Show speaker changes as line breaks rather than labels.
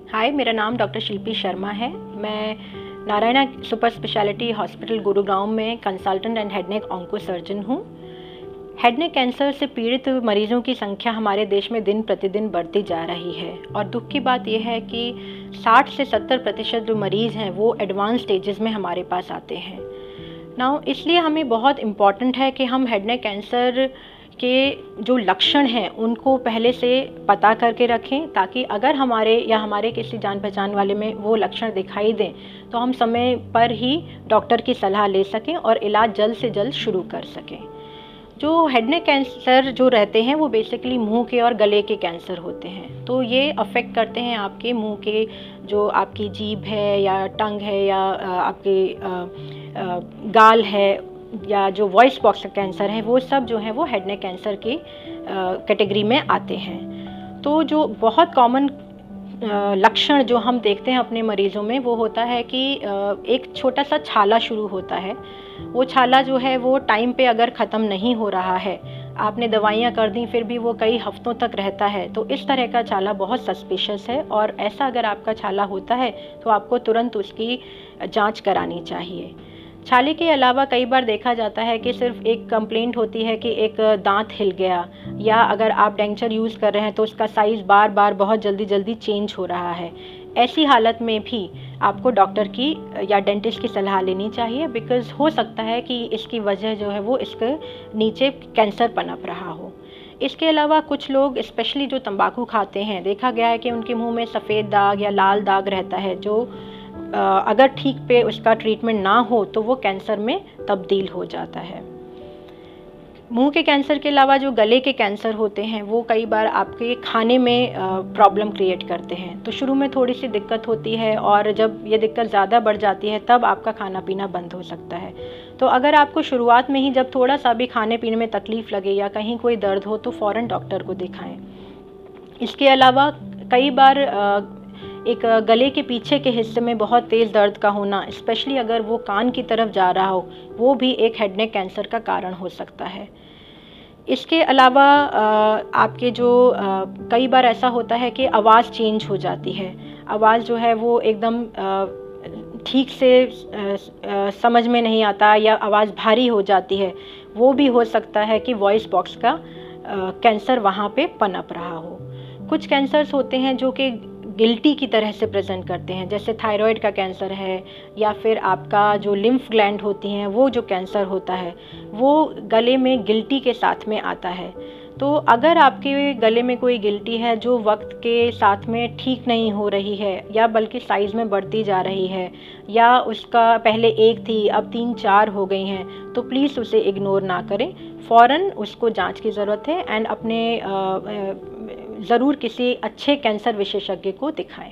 हाय, मेरा नाम डॉक्टर शिल्पी शर्मा है। मैं Narayana super speciality hospital Gurugram में consultant and head neck onco surgeon हूँ। हेड नेक कैंसर से पीड़ित मरीजों की संख्या हमारे देश में दिन प्रतिदिन बढ़ती जा रही है और दुख की बात यह है कि 60 से 70% जो मरीज़ हैं वो एडवांस स्टेजेस में हमारे पास आते हैं। नाउ इसलिए हमें बहुत इम्पॉर्टेंट है कि हम हेड नेक कैंसर के जो लक्षण हैं उनको पहले से पता करके रखें, ताकि अगर हमारे किसी जान पहचान वाले में वो लक्षण दिखाई दें तो हम समय पर ही डॉक्टर की सलाह ले सकें और इलाज जल्द से जल्द शुरू कर सकें। जो हेड नेक कैंसर जो रहते हैं वो बेसिकली मुंह के और गले के कैंसर होते हैं। तो ये अफेक्ट करते हैं आपके मुंह के, जो आपकी जीभ है या टंग है या आपके गाल है या जो वॉइस बॉक्स का कैंसर है, वो सब जो है वो हेड नेक कैंसर की कैटेगरी में आते हैं। तो जो बहुत कॉमन लक्षण जो हम देखते हैं अपने मरीज़ों में वो होता है कि एक छोटा सा छाला शुरू होता है। वो छाला जो है वो टाइम पे अगर ख़त्म नहीं हो रहा है, आपने दवाइयाँ कर दी फिर भी वो कई हफ्तों तक रहता है, तो इस तरह का छाला बहुत सस्पिशियस है और ऐसा अगर आपका छाला होता है तो आपको तुरंत उसकी जांच करानी चाहिए। छाले के अलावा कई बार देखा जाता है कि सिर्फ एक कंप्लेंट होती है कि एक दांत हिल गया, या अगर आप डेंचर यूज़ कर रहे हैं तो उसका साइज़ बार बार बहुत जल्दी चेंज हो रहा है। ऐसी हालत में भी आपको डॉक्टर की या डेंटिस्ट की सलाह लेनी चाहिए, बिकॉज़ हो सकता है कि इसकी वजह जो है वो इसके नीचे कैंसर पनप रहा हो। इसके अलावा कुछ लोग स्पेशली जो तंबाकू खाते हैं, देखा गया है कि उनके मुंह में सफ़ेद दाग या लाल दाग रहता है, जो अगर ठीक पे उसका ट्रीटमेंट ना हो तो वो कैंसर में तब्दील हो जाता है। मुंह के कैंसर के अलावा जो गले के कैंसर होते हैं वो कई बार आपके खाने में प्रॉब्लम क्रिएट करते हैं। तो शुरू में थोड़ी सी दिक्कत होती है और जब ये दिक्कत ज़्यादा बढ़ जाती है तब आपका खाना पीना बंद हो सकता है। तो अगर आपको शुरुआत में ही जब थोड़ा सा भी खाने पीने में तकलीफ़ लगे या कहीं कोई दर्द हो तो फ़ौरन डॉक्टर को दिखाएं। इसके अलावा कई बार एक गले के पीछे के हिस्से में बहुत तेज़ दर्द का होना, स्पेशली अगर वो कान की तरफ जा रहा हो, वो भी एक हेड नेक कैंसर का कारण हो सकता है। इसके अलावा आपके जो कई बार ऐसा होता है कि आवाज़ चेंज हो जाती है। आवाज़ जो है वो एकदम ठीक से समझ में नहीं आता या आवाज़ भारी हो जाती है। वो भी हो सकता है कि वॉइस बॉक्स का कैंसर वहाँ पे पनप रहा हो। कुछ कैंसर्स होते हैं जो कि गिल्टी की तरह से प्रेजेंट करते हैं, जैसे थायराइड का कैंसर है या फिर आपका जो लिम्फ ग्लैंड होती हैं वो जो कैंसर होता है वो गले में गिल्टी के साथ में आता है। तो अगर आपके गले में कोई गिल्टी है जो वक्त के साथ में ठीक नहीं हो रही है या बल्कि साइज़ में बढ़ती जा रही है, या उसका पहले एक थी अब 3-4 हो गई हैं, तो प्लीज़ उसे इग्नोर ना करें, फ़ौरन उसको जांच की ज़रूरत है एंड अपने ज़रूर किसी अच्छे कैंसर विशेषज्ञ को दिखाएं।